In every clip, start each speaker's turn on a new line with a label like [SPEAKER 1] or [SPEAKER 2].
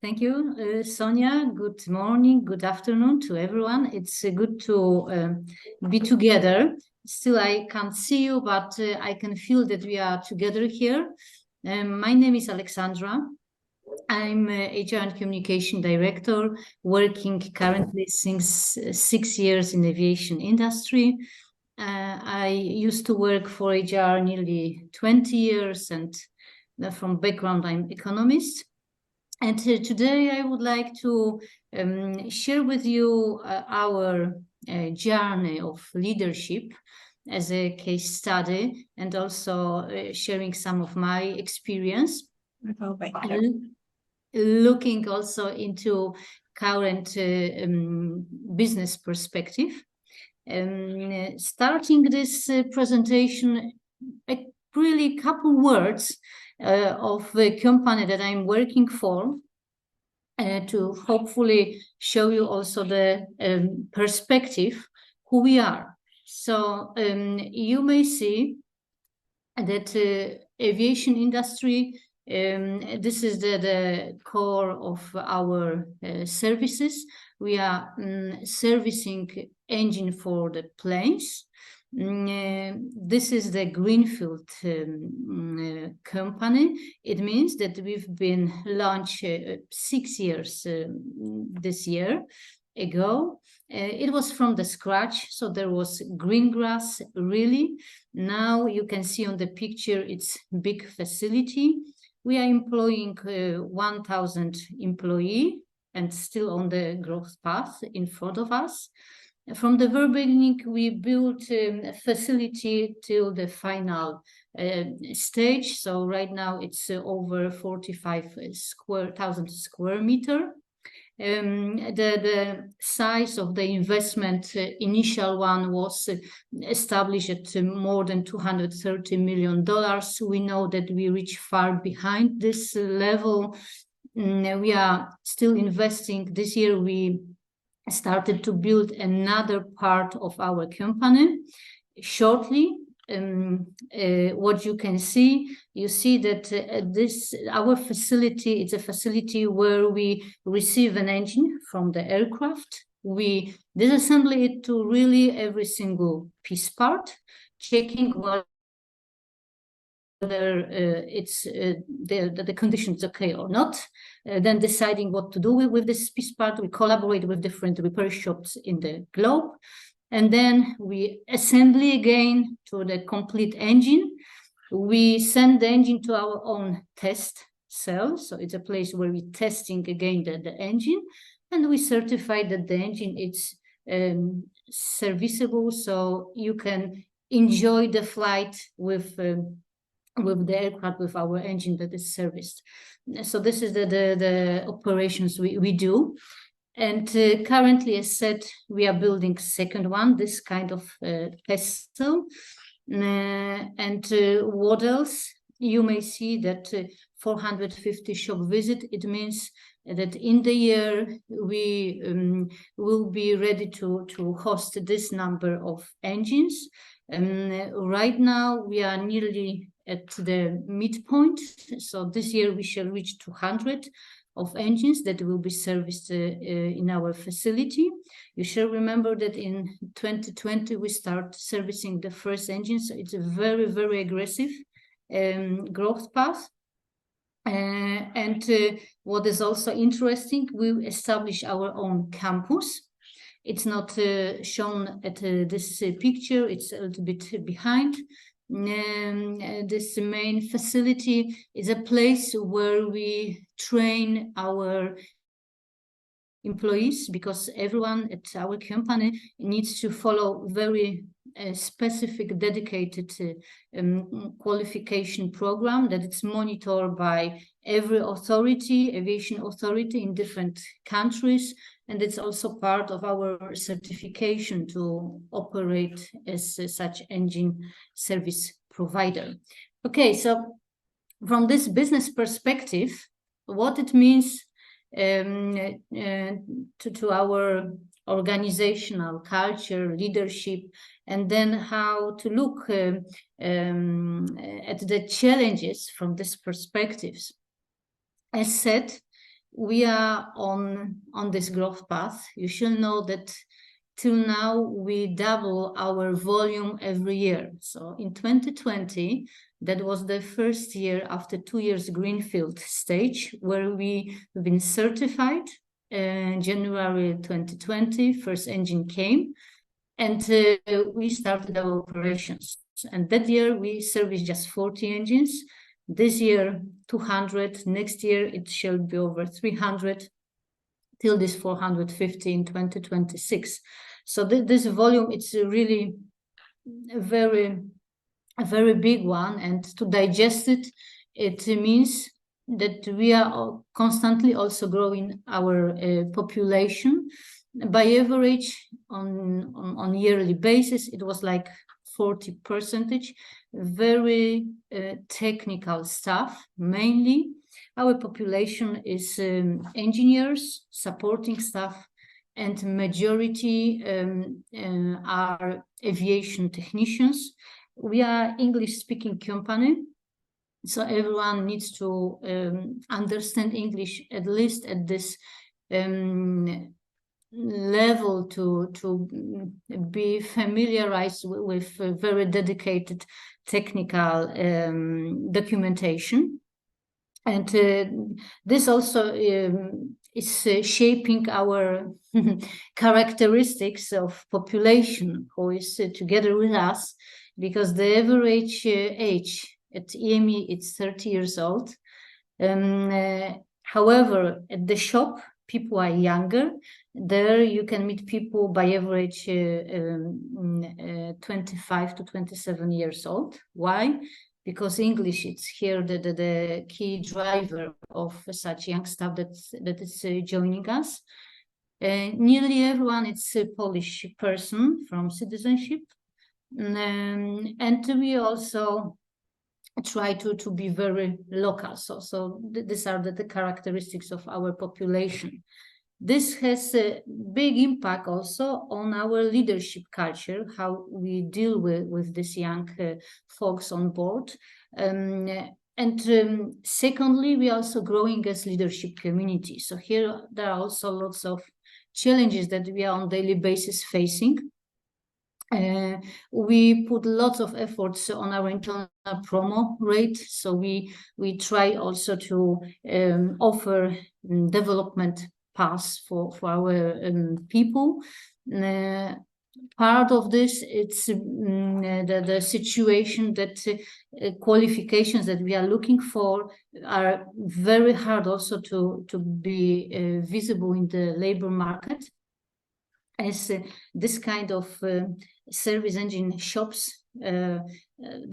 [SPEAKER 1] Thank you, Sonia. Good morning, good afternoon to everyone. It's good to be together. Still, I can't see you, but I can feel that we are together here. My name is Aleksandra. I'm HR and Communication Director, working currently since 6 years in aviation industry. I used to work for HR nearly 20 years, and from background, I'm economist. And today I would like to share with you our journey of leadership as a case study, and also sharing some of my experience. Looking also into current business perspective. Starting this presentation, really couple words of the company that I'm working for, to hopefully show you also the perspective who we are. So you may see that aviation industry, this is the core of our services. We are servicing engine for the planes. This is the Greenfield company. It means that we've been launched 6 years this year ago. It was from the scratch, so there was green grass, really. Now you can see on the picture, it's big facility. We are employing 1,000 employees and still on the growth path in front of us. From the very beginning, we built a facility till the final stage. So right now it's over 45,000 square meters. The size of the investment, initial one, was established at more than $230 million. We know that we reach far behind this level. We are still investing. This year we started to build another part of our company. Shortly, what you can see, you see that our facility, it's a facility where we receive an engine from the aircraft. We disassemble it to really every single piece part, checking whether it's the conditions okay or not, then deciding what to do with this piece part. We collaborate with different repair shops in the globe, and then we assemble again to the complete engine. We send the engine to our own test cell, so it's a place where we're testing again the engine, and we certify that the engine is serviceable, so you can enjoy the flight with the aircraft with our engine that is serviced. So this is the operations we do. And currently, as said, we are building second one, this kind of test cell. And what else? You may see that 450 shop visit. It means that in the year we will be ready to host this number of engines. Right now we are nearly at the midpoint. So this year we shall reach 200 of engines that will be serviced in our facility. You shall remember that in 2020 we start servicing the first engine, so it's a very, very aggressive growth path. And what is also interesting, we establish our own campus. It's not shown at this picture, it's a little bit behind. This main facility is a place where we train our employees, because everyone at our company needs to follow very specific, dedicated qualification program that it's monitored by every authority, aviation authority in different countries, and it's also part of our certification to operate as such engine service provider. Okay, so from this business perspective, what it means to our organizational culture, leadership, and then how to look at the challenges from these perspectives. As said, we are on this growth path. You should know that till now we double our volume every year. So in 2020, that was the first year after 2 years greenfield stage where we've been certified. January 2020, first engine came, and we started our operations. And that year we serviced just 40 engines. This year 200. Next year it shall be over 300. Till this 450 in 2026. So this volume, it's really a very big one, and to digest it, it means that we are constantly also growing our population. By average, on yearly basis, it was like 40%. Very technical staff, mainly. Our population is engineers, supporting staff, and majority are aviation technicians. We are English-speaking company, so everyone needs to understand English, at least at this level, to be familiarized with very dedicated technical documentation. And this also is shaping our characteristics of population who is together with us, because the average age at EME it's 30 years old. However, at the shop, people are younger. There you can meet people by average 25 to 27 years old. Why? Because English, it's here the key driver of such young staff that is joining us. Nearly everyone is a Polish person from citizenship. And we also try to be very local. So these are the characteristics of our population. This has a big impact also on our leadership culture, how we deal with these young folks on board. Secondly, we are also growing as leadership community. So here there are also lots of challenges that we are on daily basis facing. We put lots of efforts on our internal promo rate. So we try also to offer development paths for our people. Part of this, it's the situation that qualifications that we are looking for are very hard also to be visible in the labor market, as this kind of service engine shops, there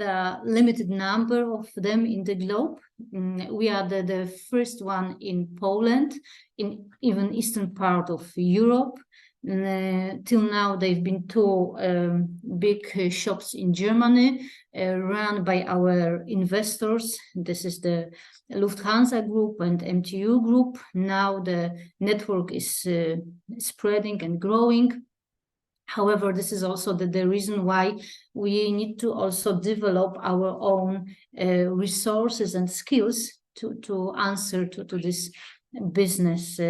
[SPEAKER 1] are limited number of them in the globe. We are the first one in Poland, in even eastern part of Europe. Till now, they've been two big shops in Germany, run by our investors. This is the Lufthansa Group and MTU Group. Now the network is spreading and growing. However, this is also the reason why we need to also develop our own resources and skills to answer to this business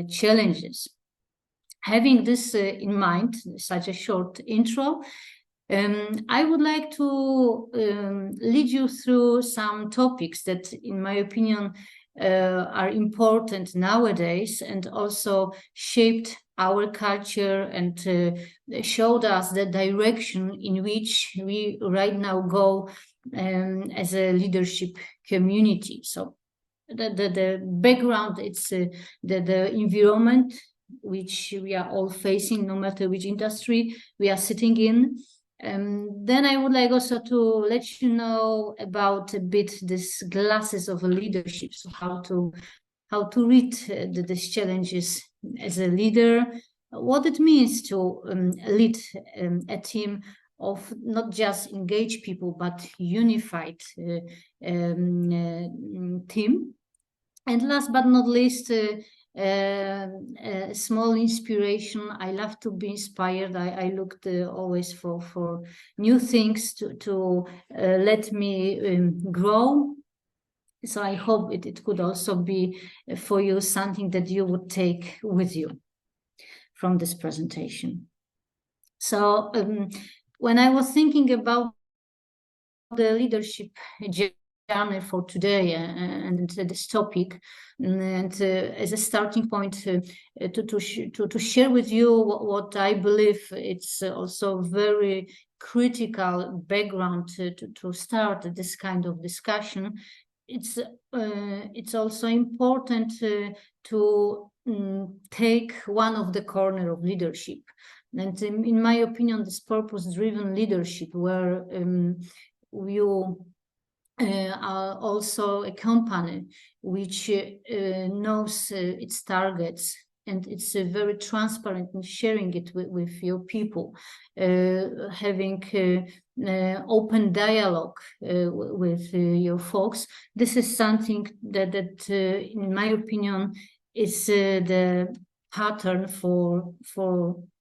[SPEAKER 1] challenges. Having this in mind, such a short intro, I would like to lead you through some topics that, in my opinion, are important nowadays, and also shaped our culture and showed us the direction in which we right now go as a leadership community. So the background, it's the environment which we are all facing, no matter which industry we are sitting in. Then I would like also to let you know about a bit this glasses of leadership, so how to read these challenges as a leader, what it means to lead a team of not just engaged people, but unified team. And last but not least, a small inspiration. I love to be inspired. I looked always for new things to let me grow. So I hope it could also be for you something that you would take with you from this presentation. So when I was thinking about the leadership journey for today and this topic, and as a starting point to share with you what I believe it's also very critical background to start this kind of discussion. It's also important to take one of the corner of leadership. And in my opinion, this purpose-driven leadership, where you are also a company which knows its targets, and it's very transparent in sharing it with your people, having open dialogue with your folks. This is something that in my opinion, is the pattern for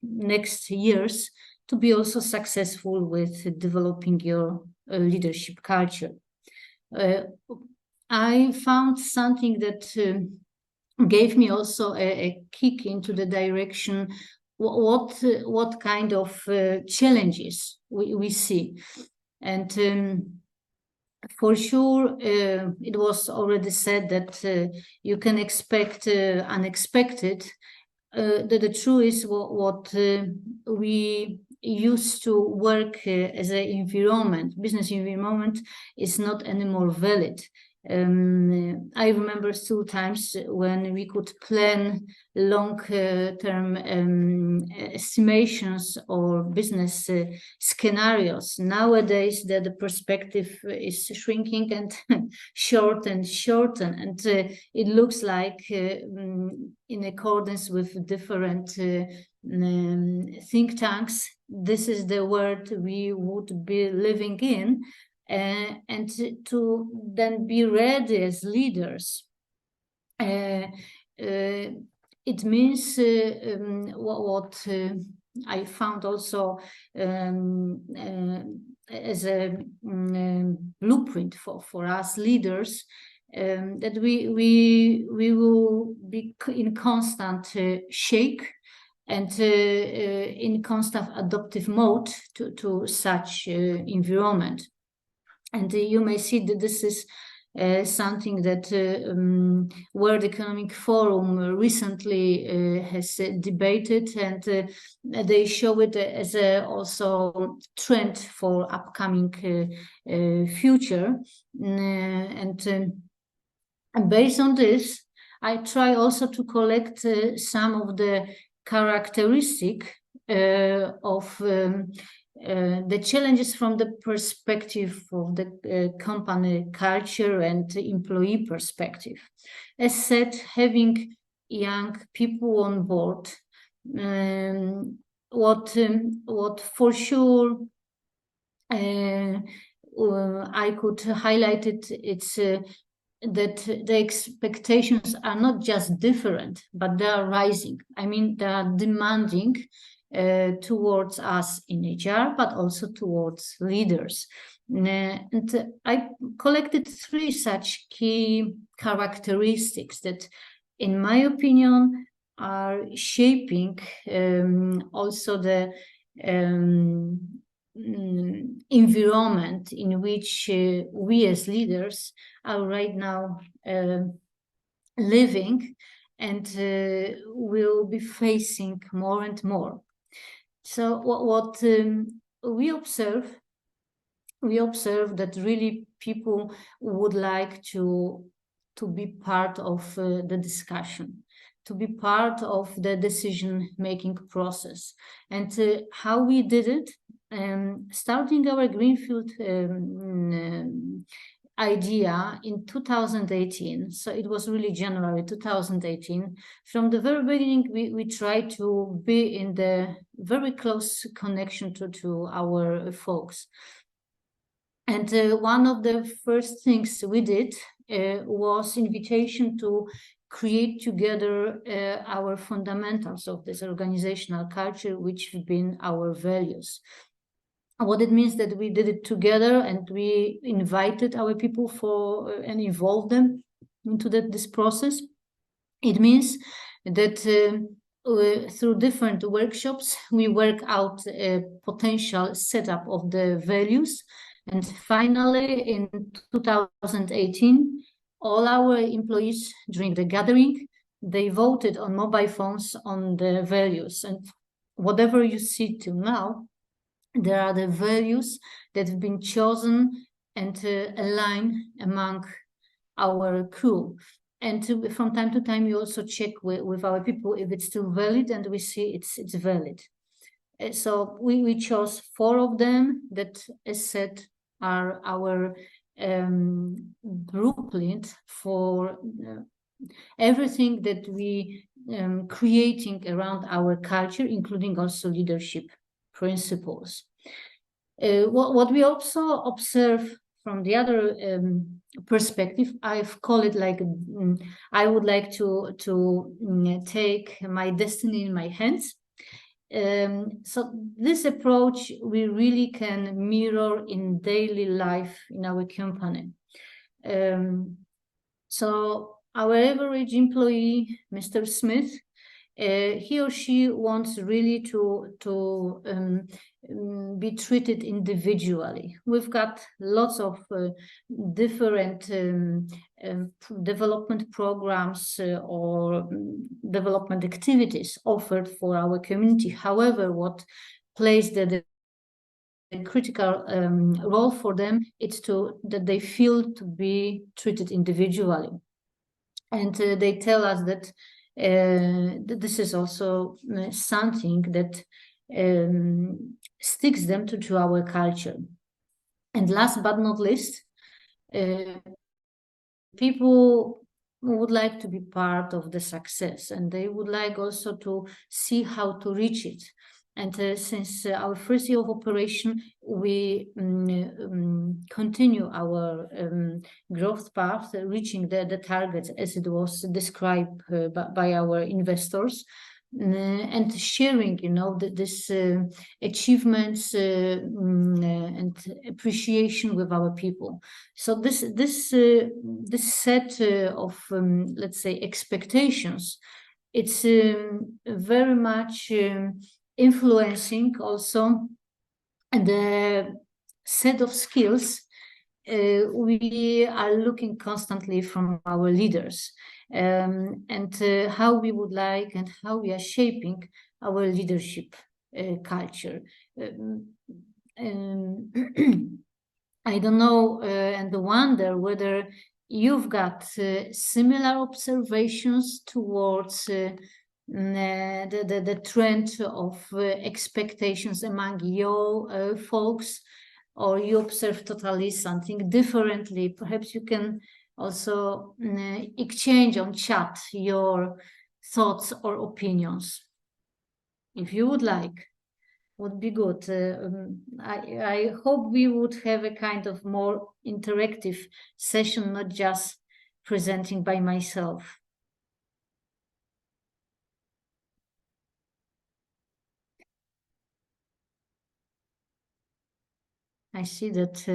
[SPEAKER 1] next years to be also successful with developing your leadership culture. I found something that gave me also a kick into the direction what kind of challenges we see. And for sure, it was already said that you can expect unexpected. The truth is what we used to work as an environment, business environment, is not anymore valid. I remember still times when we could plan long-term estimations or business scenarios. Nowadays, the perspective is shrinking and shorten, and it looks like in accordance with different think tanks, this is the world we would be living in. And to then be ready as leaders, it means what I found also as a blueprint for us leaders, that we will be in constant shake and in constant adaptive mode to such environment. And you may see that this is something that World Economic Forum recently has debated, and they show it as a also trend for upcoming future. And based on this, I try also to collect some of the characteristic of the challenges from the perspective of the company culture and employee perspective. As said, having young people on board, what for sure I could highlight it's that the expectations are not just different, but they are rising. I mean, they are demanding towards us in HR, but also towards leaders. And I collected 3 such key characteristics that, in my opinion, are shaping also the environment in which we as leaders are right now living and will be facing more and more. So what we observe that really people would like to be part of the discussion, to be part of the decision-making process. And how we did it, starting our Greenfield idea in 2018. So it was really January 2018. From the very beginning, we tried to be in the very close connection to our folks. And one of the first things we did was invitation to create together our fundamentals of this organizational culture, which have been our values. What it means that we did it together and we invited our people and involved them into this process. It means that through different workshops, we work out a potential setup of the values. And finally, in 2018, all our employees during the gathering, they voted on mobile phones on the values. And whatever you see till now, there are the values that have been chosen and aligned among our crew. And from time to time, you also check with our people if it's still valid, and we see it's valid. So we chose 4 of them that, as said, are our blueprint for everything that we creating around our culture, including also leadership principles. What we also observe from the other perspective, I've called it like I would like to take my destiny in my hands. So this approach we really can mirror in daily life in our company. So our average employee, Mr. Smith, he or she wants really to be treated individually. We've got lots of different development programs or development activities offered for our community. However, what plays the critical role for them, it's that they feel to be treated individually. And they tell us that this is also something that sticks them to our culture. And last but not least, people would like to be part of the success, and they would like also to see how to reach it. And since our first year of operation, we continue our growth path, reaching the targets as it was described by our investors, and sharing, this achievements and appreciation with our people. So this set of let's say expectations, it's very much influencing also the set of skills we are looking constantly from our leaders, and how we would like and how we are shaping our leadership culture. I don't know and wonder whether you've got similar observations towards the trend of expectations among your folks, or you observe totally something differently. Perhaps you can also exchange on chat your thoughts or opinions, if you would like. Would be good. I hope we would have a kind of more interactive session, not just presenting by myself. I see that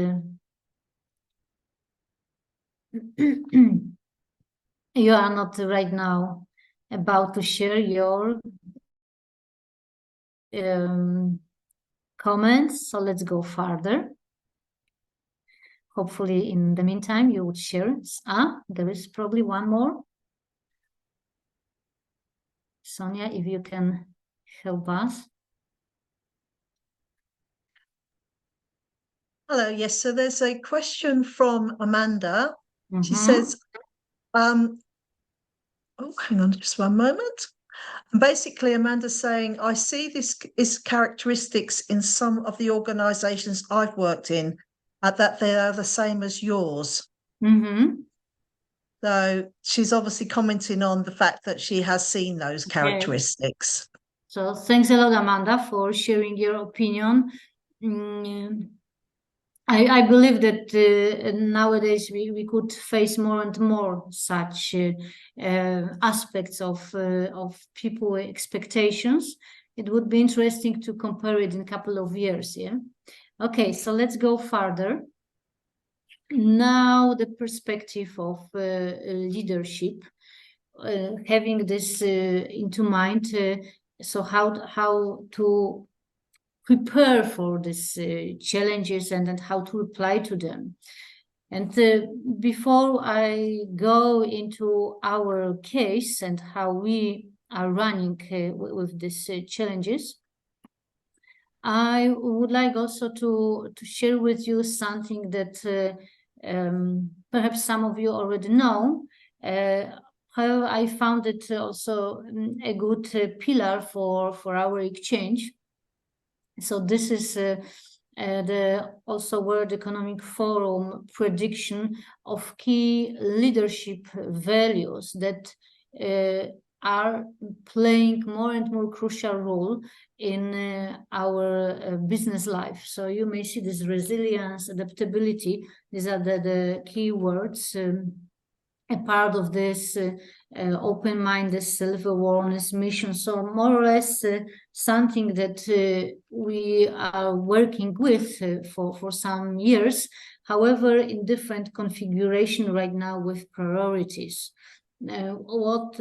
[SPEAKER 1] you are not right now about to share your comments, so let's go further. Hopefully, in the meantime, you would share. There is probably one more. Sonia, if you can help us.
[SPEAKER 2] Hello, yes, so there's a question from Amanda. She says, oh, hang on just one moment. And basically, Amanda's saying, I see this characteristics in some of the organisations I've worked in, that they are the same as yours. So she's obviously commenting on the fact that she has seen those characteristics.
[SPEAKER 1] So thanks a lot, Amanda, for sharing your opinion. I believe that nowadays we could face more and more such aspects of people expectations. It would be interesting to compare it in a couple of years, yeah. Okay, so let's go further. Now the perspective of leadership, having this into mind, so how to prepare for these challenges and how to reply to them. And before I go into our case and how we are running with these challenges, I would like also to share with you something that perhaps some of you already know. However, I found it also a good pillar for our exchange. So this is the also World Economic Forum prediction of key leadership values that are playing more and more crucial role in our business life. So you may see this resilience, adaptability. These are the key words. A part of this open-minded self-awareness mission. So more or less something that we are working with for some years, however, in different configuration right now with priorities. What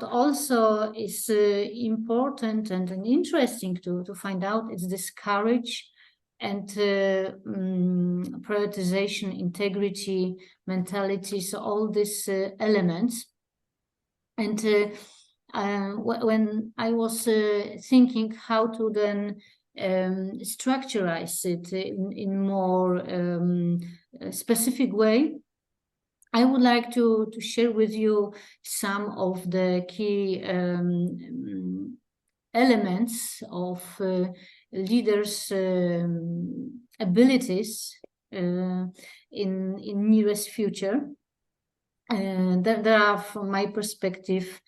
[SPEAKER 1] also is important and interesting to find out is this courage and prioritization, integrity, mentality, so all these elements. And when I was thinking how to then structurize it in more specific way, I would like to share with you some of the key elements of leaders' abilities in nearest future. There are, from my perspective,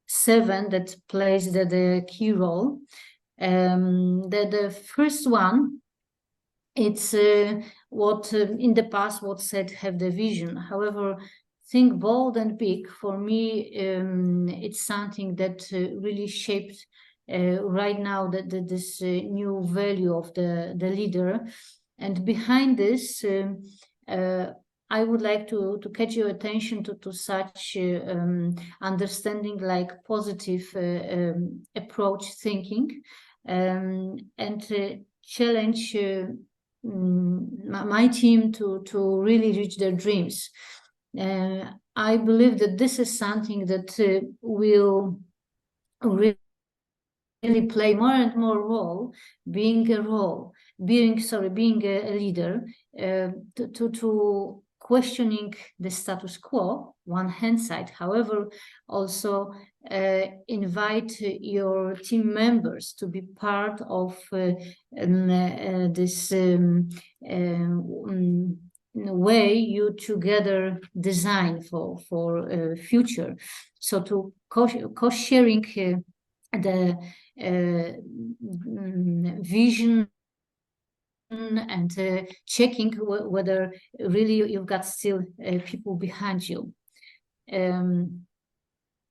[SPEAKER 1] 7 that plays the key role. The first one, it's what in the past what said have the vision. However, think bold and big. For me, it's something that really shaped right now this new value of the leader. And behind this, I would like to catch your attention to such understanding like positive approach thinking and challenge my team to really reach their dreams. I believe that this is something that will really play more and more role, being a leader, to questioning the status quo, one hand side. However, also invite your team members to be part of this way you together design for future. So to co-sharing the vision and checking whether really you've got still people behind you.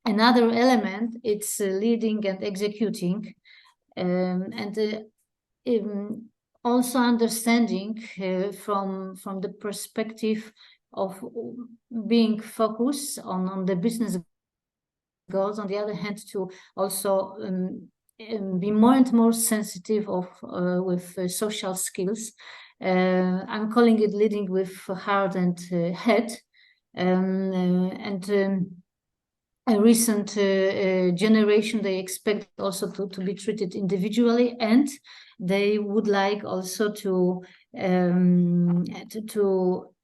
[SPEAKER 1] Another element, it's leading and executing, and also understanding from the perspective of being focused on the business goals. On the other hand, to also be more and more sensitive of with social skills. I'm calling it leading with heart and head. A recent generation, they expect also to be treated individually, and they would like also to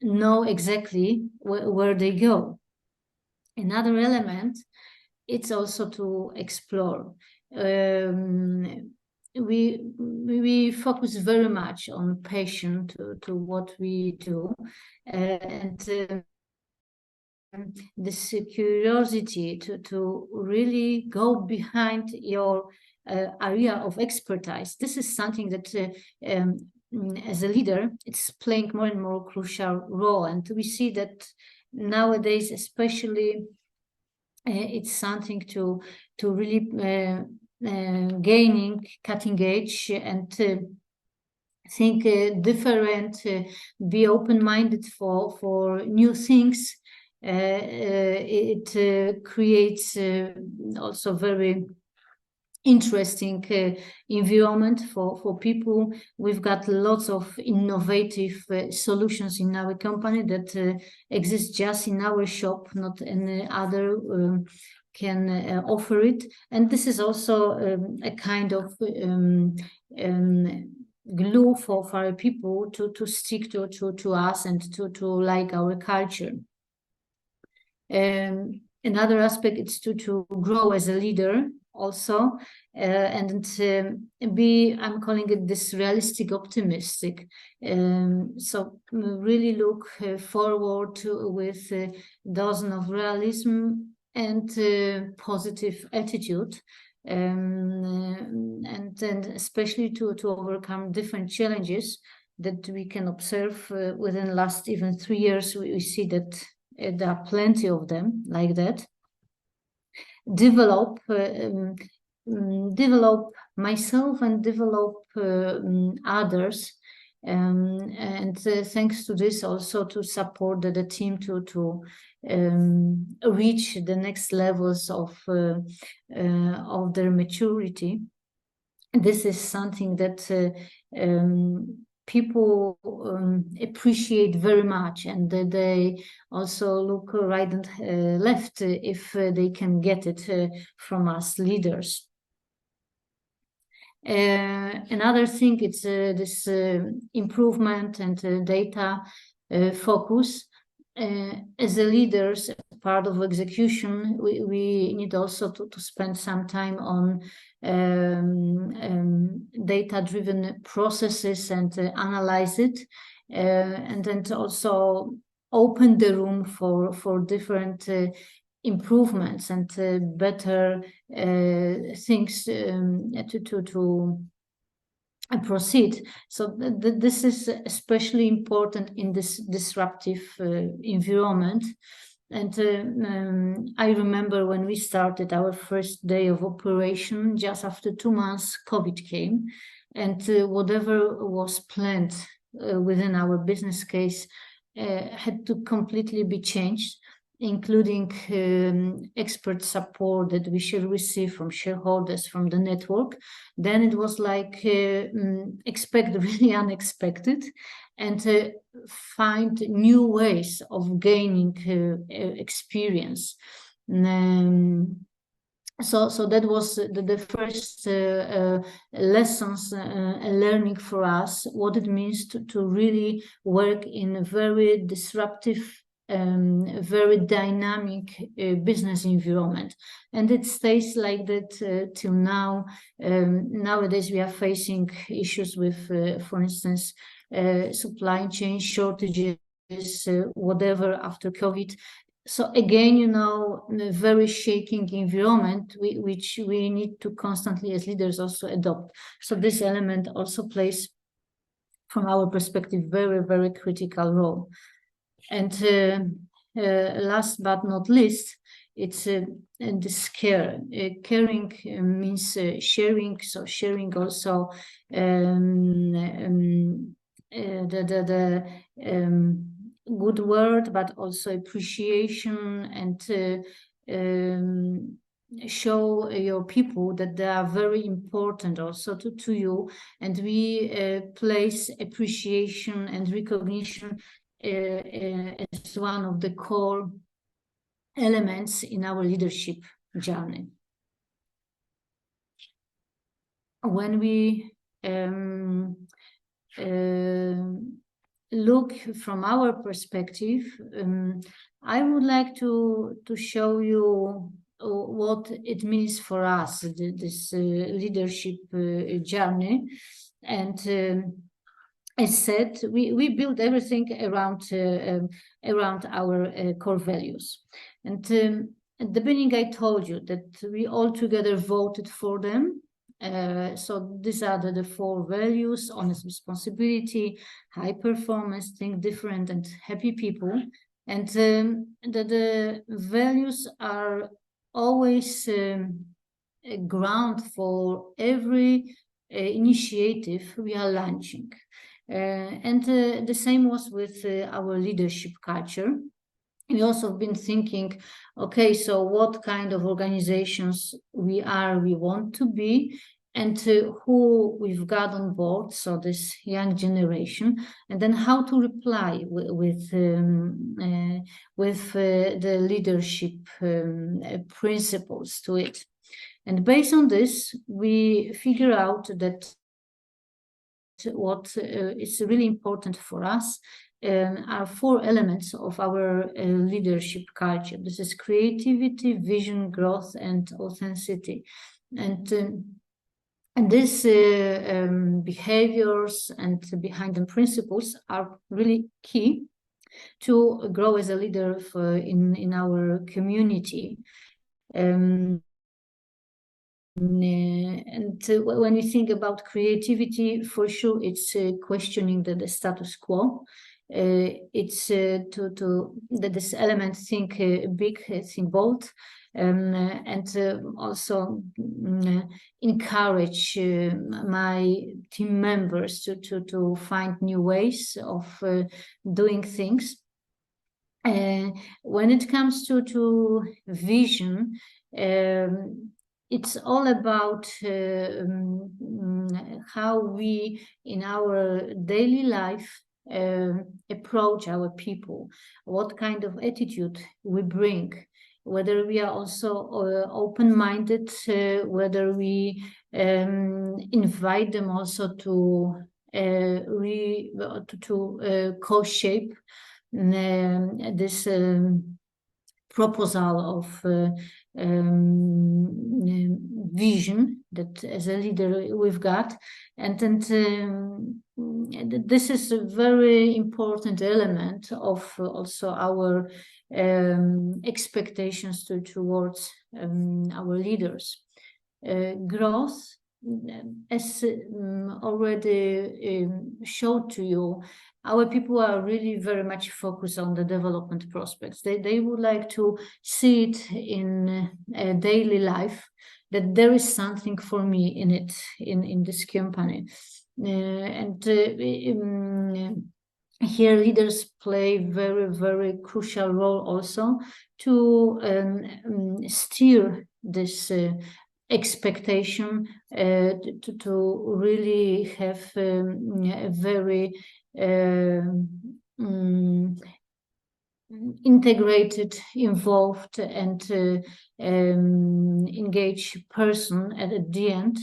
[SPEAKER 1] know exactly where they go. Another element, it's also to explore. We focus very much on passion to what we do, and this curiosity to really go behind your area of expertise. This is something that as a leader, it's playing more and more crucial role, and we see that nowadays, especially. It's something to really gaining cutting edge and think different, be open-minded for new things. It creates also very interesting environment for people. We've got lots of innovative solutions in our company that exist just in our shop, not any other can offer it. And this is also a kind of glue for our people to stick to us and to like our culture. Another aspect is to grow as a leader also, and be, I'm calling it this realistic optimistic. So really look forward to with a dozen of realism and positive attitude. And then especially to overcome different challenges that we can observe within the last even 3 years. We see that there are plenty of them like that. Develop myself and develop others, and thanks to this also to support the team to reach the next levels of their maturity. This is something that people appreciate very much, and they also look right and left if they can get it from us leaders. Another thing, it's this improvement and data focus. As a leaders, part of execution, we need also to spend some time on data-driven processes and analyze it, and then to also open the room for different improvements and better things to proceed. So this is especially important in this disruptive environment. And I remember when we started our first day of operation, just after 2 months, COVID came, and whatever was planned within our business case had to completely be changed, including expert support that we should receive from shareholders, from the network. Then it was like really unexpected, and find new ways of gaining experience. So that was the first lessons and learning for us, what it means to really work in a very disruptive, very dynamic business environment. And it stays like that till now. Nowadays we are facing issues with, for instance, supply chain shortages, whatever after COVID. So again, you know, a very shaking environment, which we need to constantly as leaders also adopt. So this element also plays, from our perspective, very, very critical role. And last but not least, it's this care. Caring means sharing. So sharing also the good word, but also appreciation, and show your people that they are very important also to you. And we place appreciation and recognition as one of the core elements in our leadership journey. When we look from our perspective, I would like to show you what it means for us, this leadership journey. And as said, we build everything around our core values. And at the beginning, I told you that we all together voted for them. So these are the 4 values: honest responsibility, high performance, think different, and happy people. And the values are always a ground for every initiative we are launching. And the same was with our leadership culture. We also have been thinking, okay, so what kind of organizations we want to be, and who we've got on board, so this young generation, and then how to reply with the leadership principles to it. And based on this, we figure out that what is really important for us are 4 elements of our leadership culture. This is creativity, vision, growth, and authenticity. And these behaviors and behind them principles are really key to grow as a leader in our community. And when you think about creativity, for sure, it's questioning the status quo. It's that this element think big, think bold, and also encourage my team members to find new ways of doing things. When it comes to vision, it's all about how we, in our daily life, approach our people, what kind of attitude we bring, whether we are also open-minded, whether we invite them also to co-shape this proposal of vision that as a leader we've got, and this is a very important element of also our expectations towards our leaders. Growth, as already showed to you, our people are really very much focused on the development prospects. They would like to see it in daily life, that there is something for me in it, in this company. Here leaders play very, very crucial role also to steer this expectation to really have a very integrated, involved, and engaged person at the end.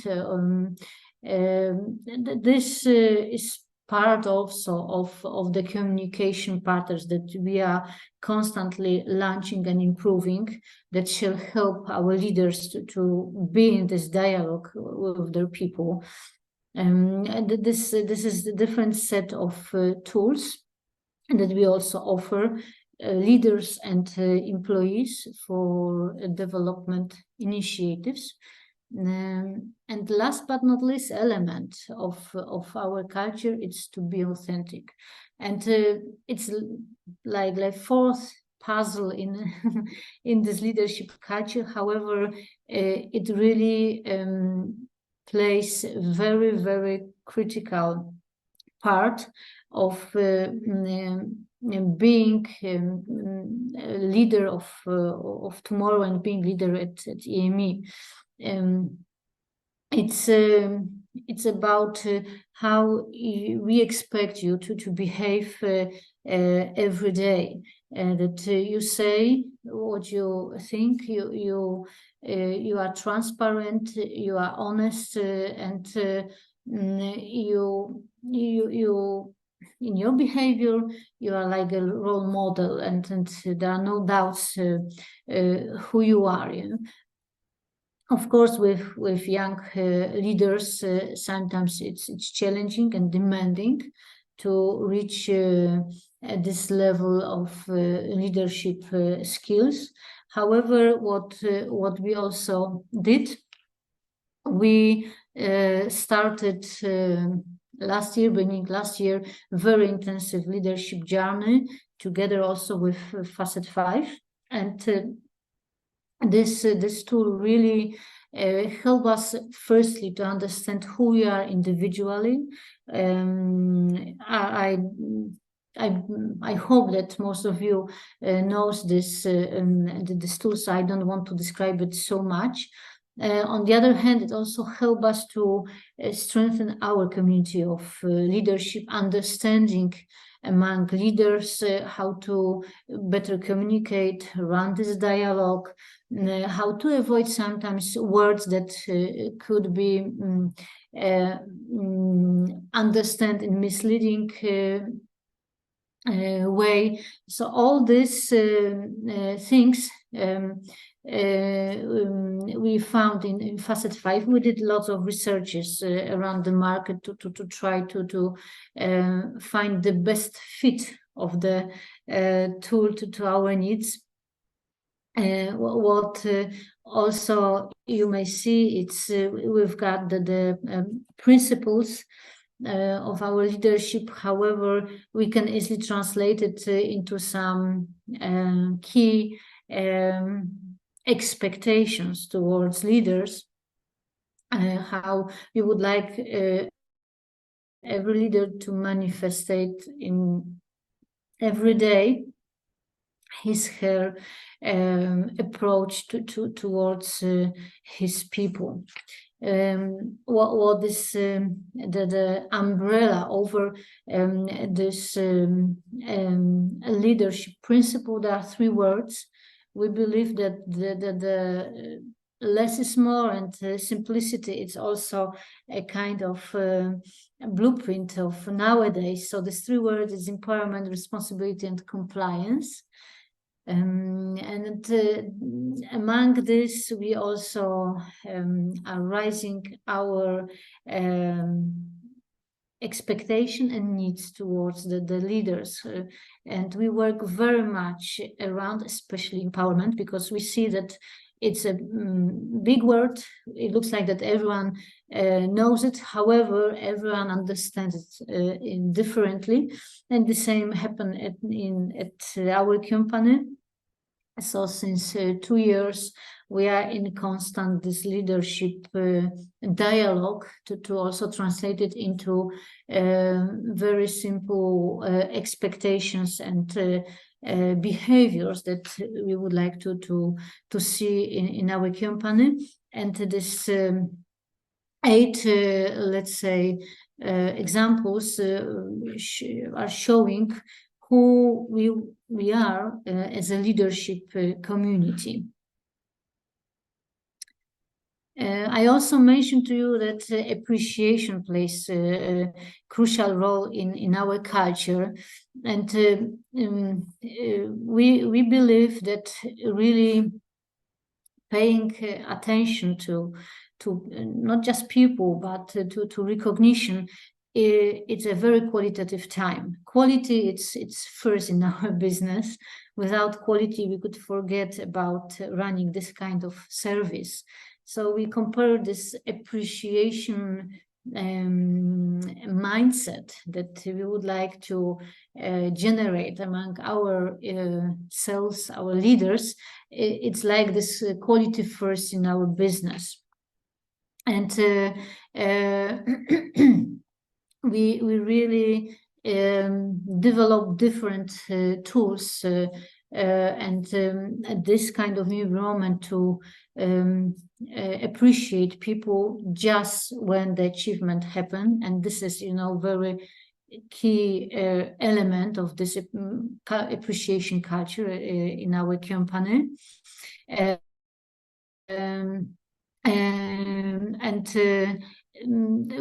[SPEAKER 1] This is part also of the communication patterns that we are constantly launching and improving, that shall help our leaders to be in this dialogue with their people. And this is the different set of tools that we also offer leaders and employees for development initiatives. And last but not least element of our culture, it's to be authentic. And it's like 4th puzzle in in this leadership culture. However, it really plays a very, very critical part of being a leader of tomorrow and being leader at EME. It's about how we expect you to behave every day, that you say what you think, you are transparent, you are honest, and you in your behavior you are like a role model, and there are no doubts who you are. Of course, with young leaders, sometimes it's challenging and demanding to reach this level of leadership skills. However, what we also did, we started beginning last year, very intensive leadership journey together also with Facet 5, and this tool really help us firstly to understand who we are individually. I hope that most of you knows this tool, so I don't want to describe it so much. On the other hand, it also helps us to strengthen our community of leadership, understanding among leaders how to better communicate, run this dialogue, how to avoid sometimes words that could be understood in misleading way. So all these things we found in Facet 5. We did lots of researches around the market to try to find the best fit of the tool to our needs. What also you may see, it's we've got the principles of our leadership. However, we can easily translate it into some key expectations towards leaders, how we would like every leader to manifest in every day his her approach towards his people. What is the umbrella over this leadership principle? There are 3 words. We believe that the less is more, and simplicity is also a kind of blueprint of nowadays. So these 3 words is empowerment, responsibility, and compliance. And among this, we also are raising our expectation and needs towards the leaders. And we work very much around, especially empowerment, because we see that it's a big word. It looks like that everyone knows it. However, everyone understands it differently. And the same happened at our company. So since 2 years, we are in constant this leadership dialogue to also translate it into very simple expectations and behaviors that we would like to see in our company. And this 8, let's say, examples are showing who we are as a leadership community. I also mentioned to you that appreciation plays a crucial role in our culture, and we believe that really paying attention to not just people, but to recognition, it's a very qualitative time. Quality, it's first in our business. Without quality, we could forget about running this kind of service. So we compare this appreciation mindset that we would like to generate among our sales, our leaders. It's like this quality first in our business. And we really develop different tools and this kind of environment to appreciate people just when the achievement happened. And this is, very key element of this appreciation culture in our company.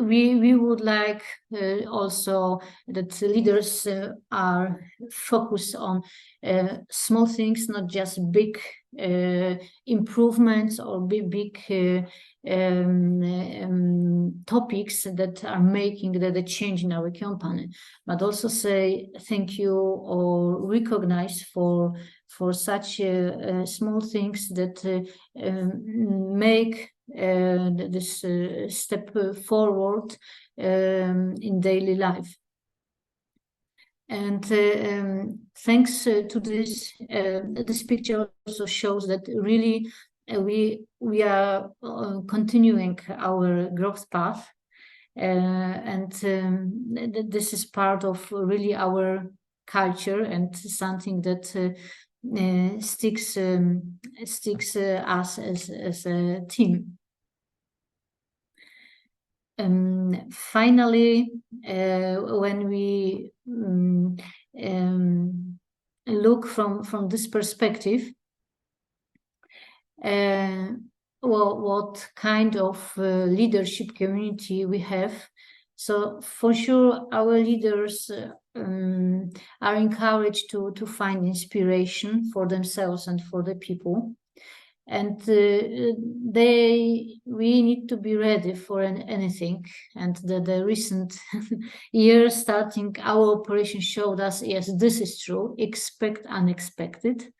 [SPEAKER 1] We would like also that leaders are focused on small things, not just big improvements or big topics that are making the change in our company, but also say thank you or recognize for such small things that make this step forward in daily life. And thanks to this, this picture also shows that really we are continuing our growth path, and this is part of really our culture and something that sticks us as a team. Finally, when we look from this perspective, well, what kind of leadership community we have. So for sure, our leaders are encouraged to find inspiration for themselves and for the people. And we need to be ready for anything. And the recent years starting our operation showed us, yes, this is true. Expect unexpected.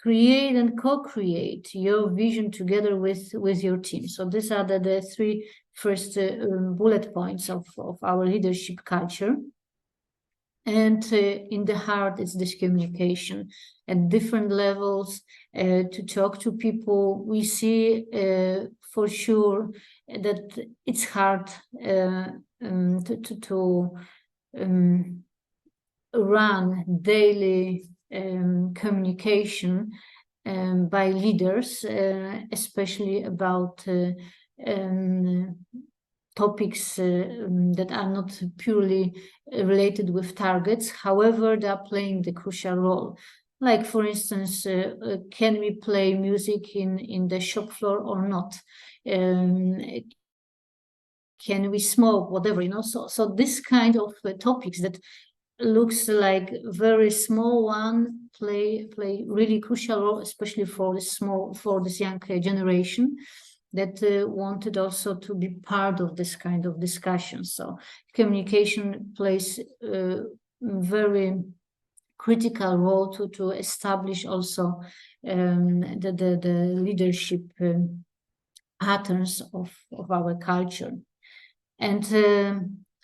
[SPEAKER 1] Create and co-create your vision together with your team. So these are the three first bullet points of our leadership culture. And in the heart, it's this communication at different levels, to talk to people. We see for sure that it's hard to run daily communication by leaders, especially about topics that are not purely related with targets. However, they are playing the crucial role. Like, for instance, can we play music in the shop floor or not? Can we smoke, whatever, so this kind of topics that looks like very small one play really crucial role, especially for this young generation that wanted also to be part of this kind of discussion. So communication plays a very critical role to establish also the leadership patterns of our culture. And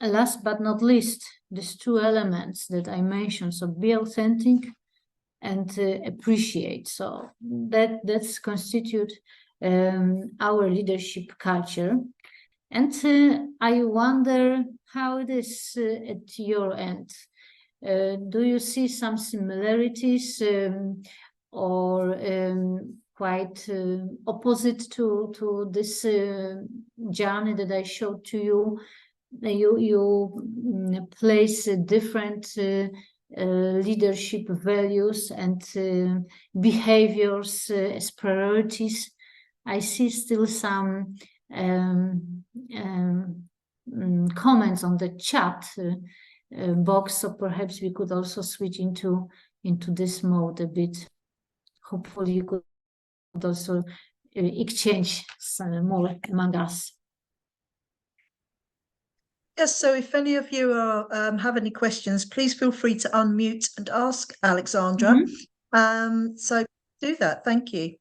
[SPEAKER 1] last but not least, these two elements that I mentioned, so be authentic and appreciate. So that's constitute our leadership culture. And I wonder how it is at your end. Do you see some similarities or quite opposite to this journey that I showed to you? You place different leadership values and behaviors as priorities. I see still some comments on the chat box, so perhaps we could also switch into this mode a bit. Hopefully you could also exchange some more among us.
[SPEAKER 2] Yes, so if any of you are have any questions, please feel free to unmute and ask Aleksandra. So do that. Thank you.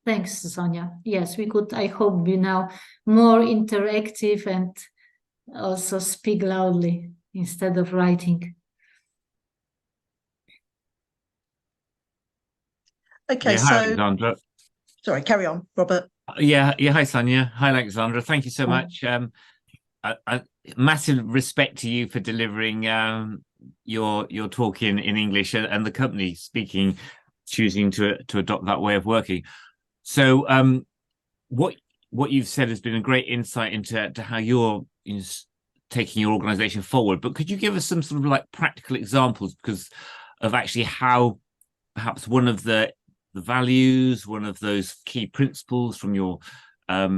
[SPEAKER 1] Thanks, Sonia. Yes, we could, I hope, be now more interactive and also speak loudly instead of writing.
[SPEAKER 2] Okay,
[SPEAKER 3] yeah, hi, Aleksandra.
[SPEAKER 2] Sorry, carry on, Robert.
[SPEAKER 3] Yeah, hi, Sonia. Hi, Aleksandra. Thank you so much. Massive respect to you for delivering your talk in English, and the company choosing to adopt that way of working. So what you've said has been a great insight into how you're taking your organization forward. But could you give us some sort of like practical examples because of actually how perhaps one of the values, one of those key principles from your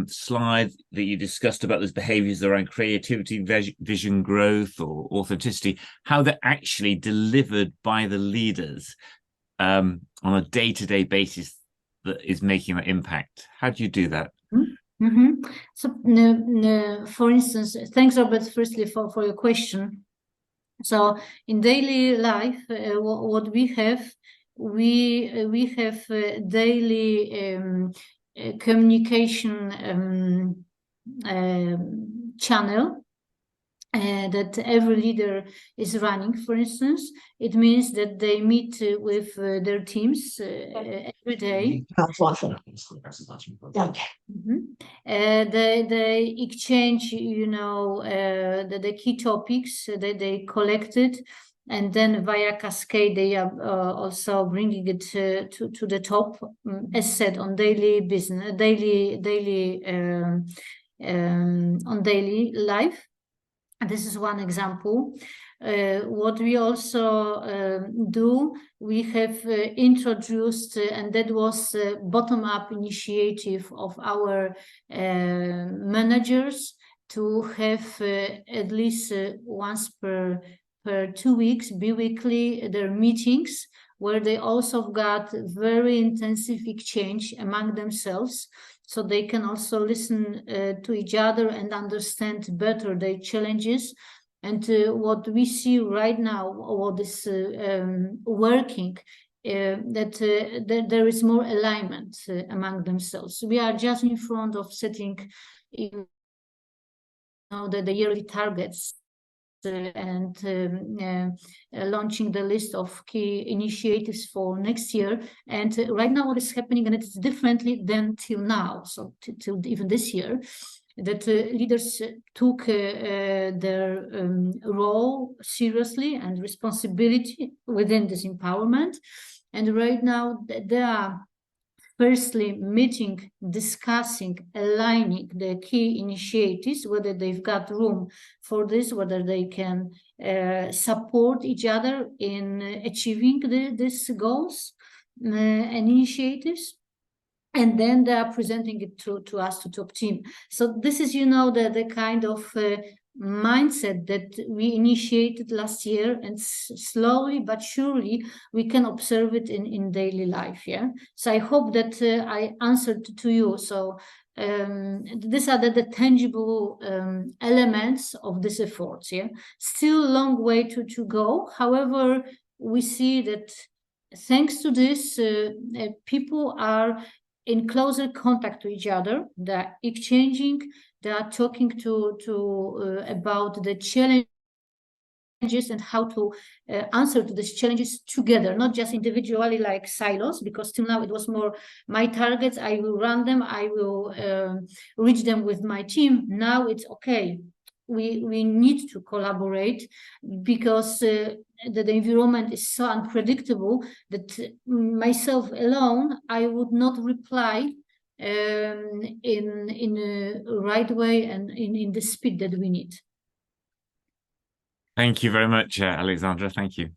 [SPEAKER 3] slide that you discussed about those behaviors around creativity, vision, growth, or authenticity, how they're actually delivered by the leaders on a day-to-day basis that is making that impact? How do you do that?
[SPEAKER 1] So, for instance, thanks, Robert, firstly for your question. So, in daily life, what we have daily communication channel that every leader is running, for instance. It means that they meet with their teams every day. They exchange, the key topics that they collected, and then via cascade they are also bringing it to the top, as said, on daily business, on daily life. And this is one example. What we also do, we have introduced, and that was a bottom-up initiative of our managers, to have at least once per 2 weeks, bi-weekly, their meetings, where they also got very intensive exchange among themselves, so they can also listen to each other and understand better their challenges. And what we see right now, what is working, that there is more alignment among themselves. We are just in front of setting the yearly targets and launching the list of key initiatives for next year. And right now what is happening, and it's differently than till now, so till even this year, that leaders took their role seriously and responsibility within this empowerment. And right now they are firstly meeting, discussing, aligning the key initiatives, whether they've got room for this, whether they can support each other in achieving these goals and initiatives. And then they are presenting it to us, to top team. So this is, the kind of mindset that we initiated last year, and slowly but surely we can observe it in daily life. Yeah. So I hope that I answered to you. So these are the tangible elements of this effort. Yeah. Still a long way to go. However, we see that thanks to this, people are in closer contact to each other. They're exchanging, they are talking to about the challenges and how to answer to these challenges together, not just individually like silos, because till now it was more my targets, I will run them, I will reach them with my team. Now it's okay, we need to collaborate, because the environment is so unpredictable that myself alone, I would not reply in a right way and in the speed that we need.
[SPEAKER 3] Thank you very much, Aleksandra. Thank you.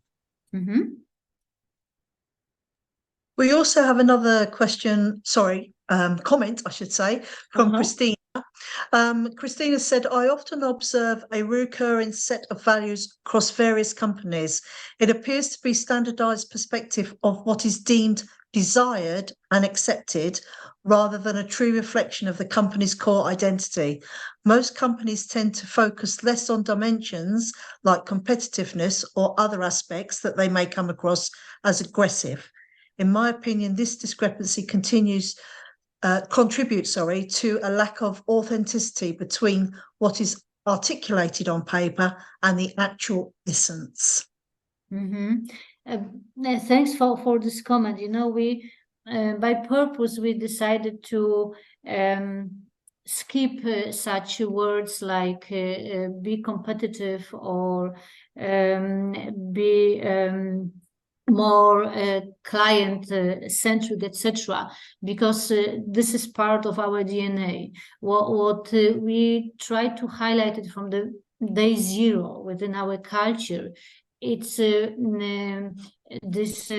[SPEAKER 2] We also have another question, comment, I should say, from Christina. Christina said, I often observe a recurring set of values across various companies. It appears to be standardized perspective of what is deemed desired and accepted, rather than a true reflection of the company's core identity. Most companies tend to focus less on dimensions like competitiveness or other aspects that they may come across as aggressive. In my opinion, this discrepancy contributes to a lack of authenticity between what is articulated on paper and the actual essence.
[SPEAKER 1] Thanks for this comment. We by purpose we decided to skip such words like be competitive or be more client centric, etc., because this is part of our DNA. What we try to highlight it from the day zero within our culture, it's this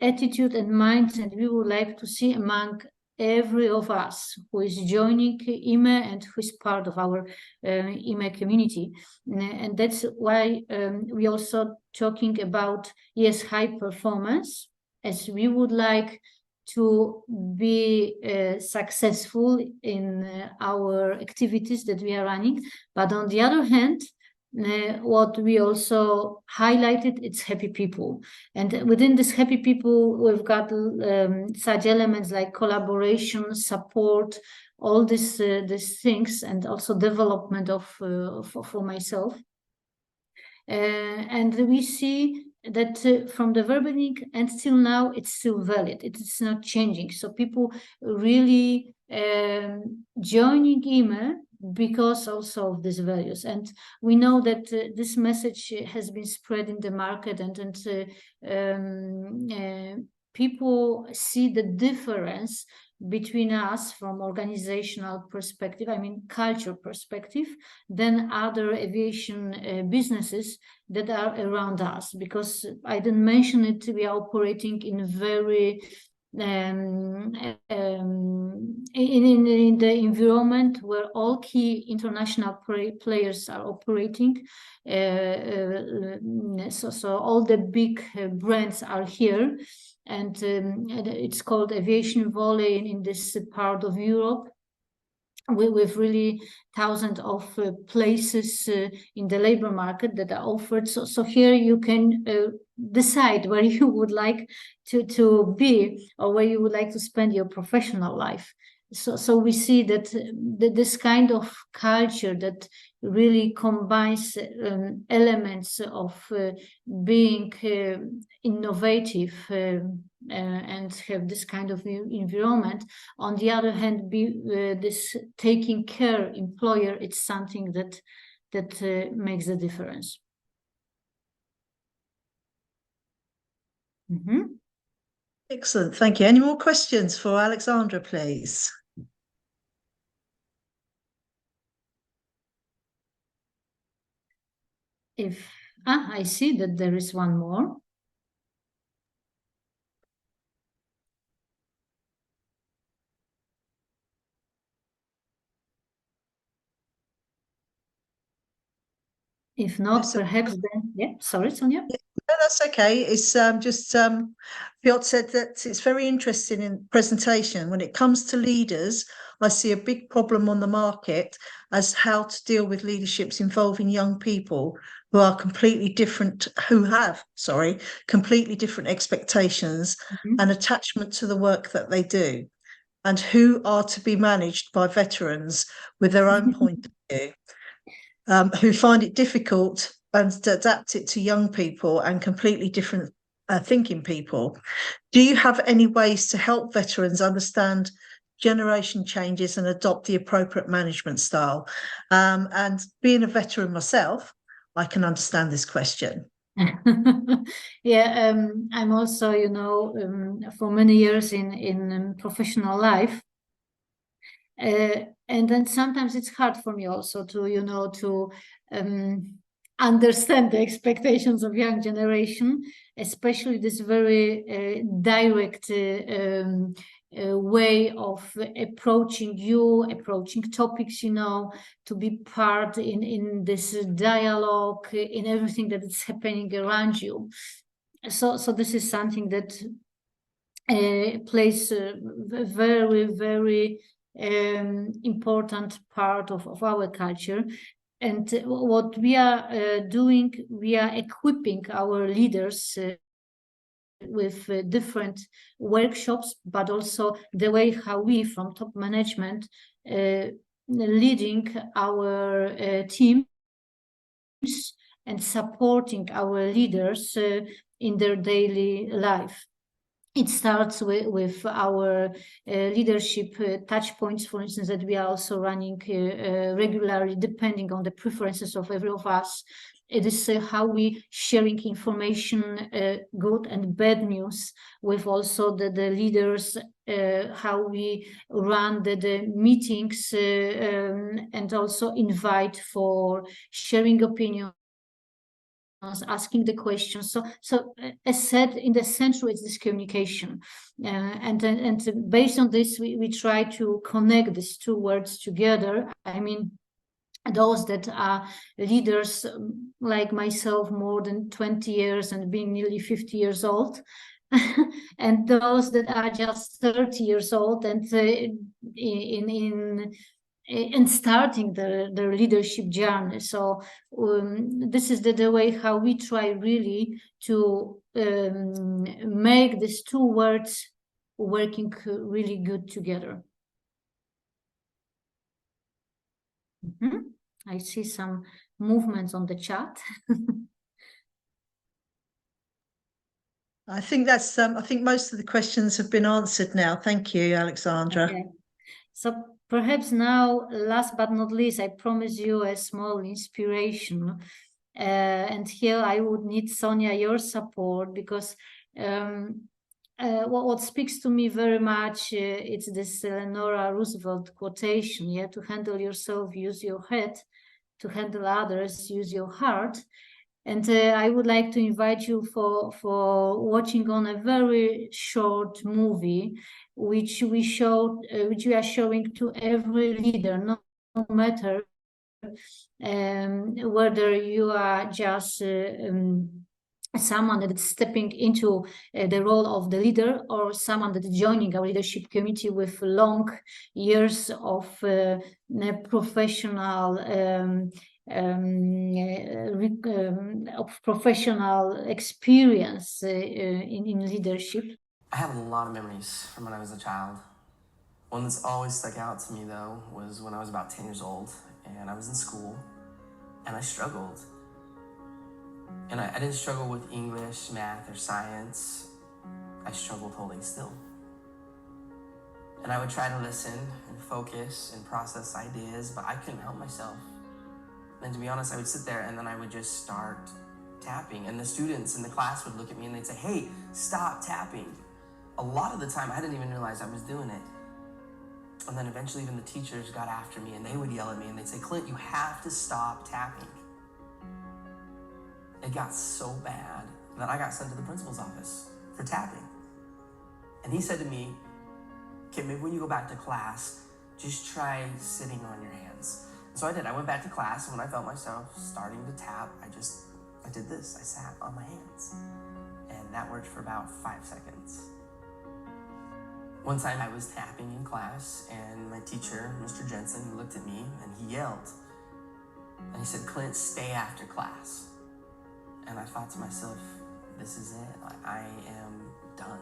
[SPEAKER 1] attitude and mindset we would like to see among every of us who is joining IME and who is part of our IME community. And that's why we also talking about, yes, high performance, as we would like to be successful in our activities that we are running. But on the other hand, what we also highlighted, it's happy people. And within this happy people, we've got such elements like collaboration, support, all these things, and also development of for myself. And we see that from the very beginning and till now, it's still valid. It's not changing. So people really joining email because also of these values. And we know that this message has been spread in the market, and people see the difference between us from organizational perspective, I mean culture perspective, than other aviation businesses that are around us. Because I didn't mention it, we are operating in very in the environment where all key international players are operating. So all the big brands are here, and it's called Aviation Volley in this part of Europe, with really thousands of places in the labor market that are offered. So here you can decide where you would like to be, or where you would like to spend your professional life. So we see that this kind of culture that really combines elements of being innovative and have this kind of environment. On the other hand, this taking care employer, it's something that makes a difference. Mm-hmm.
[SPEAKER 2] Excellent, thank you. Any more questions for Aleksandra, please?
[SPEAKER 1] I see that there is one more. If not, perhaps then, yeah, sorry, Sonia.
[SPEAKER 2] No, that's okay. It's just Piotr said that it's very interesting in presentation. When it comes to leaders, I see a big problem on the market as how to deal with leaderships involving young people who are completely different, completely different expectations and attachment to the work that they do, and who are to be managed by veterans with their own point of view, who find it difficult and to adapt it to young people and completely different thinking people. Do you have any ways to help veterans understand generation changes and adopt the appropriate management style? And being a veteran myself, I can understand this question.
[SPEAKER 1] Yeah, I'm also, for many years in professional life. And then sometimes it's hard for me also to understand the expectations of young generation, especially this very direct way of approaching topics, to be part in this dialogue, in everything that is happening around you. So this is something that plays a very, very important part of our culture. And what we are doing, we are equipping our leaders with different workshops, but also the way how we from top management leading our teams and supporting our leaders in their daily life. It starts with our leadership touch points, for instance, that we are also running regularly, depending on the preferences of every of us. It is how we sharing information, good and bad news, with also the leaders, how we run the meetings, and also invite for sharing opinions, asking the questions. So as said, in the center is this communication, and based on this, we try to connect these two words together. I mean, those that are leaders like myself, more than 20 years and being nearly 50 years old, and those that are just 30 years old and and starting their leadership journey. So this is the way how we try really to make these two words working really good together. I see some movements on the chat.
[SPEAKER 2] I think that's I think most of the questions have been answered now. Thank you, Aleksandra.
[SPEAKER 1] Okay. So perhaps now, last but not least, I promise you a small inspiration. And here I would need, Sonia, your support, because what speaks to me very much, it's this Eleanor Roosevelt quotation, yeah, to handle yourself, use your head, to handle others, use your heart. And I would like to invite you for watching on a very short movie, which we are showing to every leader, no matter whether you are just someone that is stepping into the role of the leader, or someone that is joining our leadership committee with long years of professional experience in leadership.
[SPEAKER 4] I have a lot of memories from when I was a child. One that's always stuck out to me, though, was when I was about 10 years old, and I was in school, and I struggled. And I didn't struggle with English, math, or science. I struggled holding still. And I would try to listen and focus and process ideas, but I couldn't help myself. And to be honest, I would sit there and then I would just start tapping. And the students in the class would look at me and they'd say, "Hey, stop tapping." A lot of the time, I didn't even realize I was doing it. And then eventually even the teachers got after me and they would yell at me and they'd say, "Clint, you have to stop tapping." It got so bad that I got sent to the principal's office for tapping. And he said to me, "Okay, maybe when you go back to class, just try sitting on your hands." And so I did. I went back to class, and when I felt myself starting to tap, I did this. I sat on my hands. And that worked for about 5 seconds. One time I was tapping in class, and my teacher, Mr. Jensen, he looked at me and he yelled. And he said, "Clint, stay after class." And I thought to myself, this is it. I am done.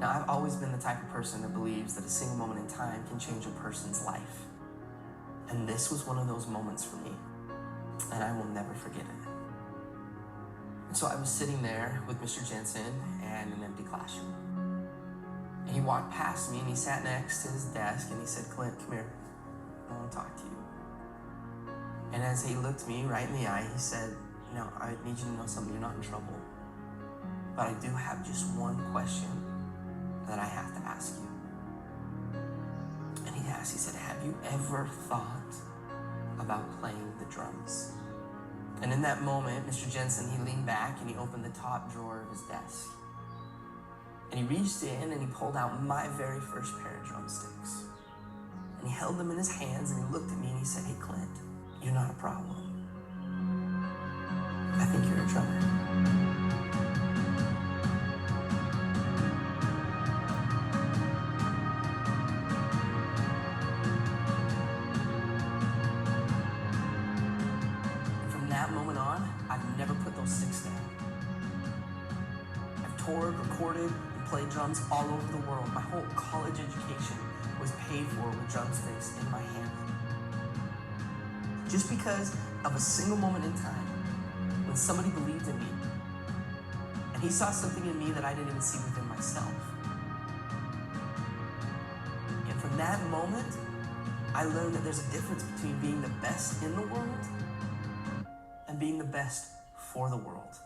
[SPEAKER 4] Now, I've always been the type of person that believes that a single moment in time can change a person's life. And this was one of those moments for me. And I will never forget it. And so I was sitting there with Mr. Jensen and an empty classroom. And he walked past me and he sat next to his desk and he said, "Clint, come here. I want to talk to you." And as he looked me right in the eye, he said, "No, I need you to know something. You're not in trouble. But I do have just one question that I have to ask you." And he asked, he said, "Have you ever thought about playing the drums?" And in that moment, Mr. Jensen, he leaned back and he opened the top drawer of his desk. And he reached in and he pulled out my very first pair of drumsticks. And he held them in his hands and he looked at me and he said, "Hey, Clint, you're not a problem. I think you're a drummer." And from that moment on, I've never put those sticks down. I've toured, recorded, and played drums all over the world. My whole college education was paid for with drumsticks in my hand. Just because of a single moment in time, when somebody believed in me, and he saw something in me that I didn't even see within myself. And from that moment, I learned that there's a difference between being the best in the world and being the best for the world.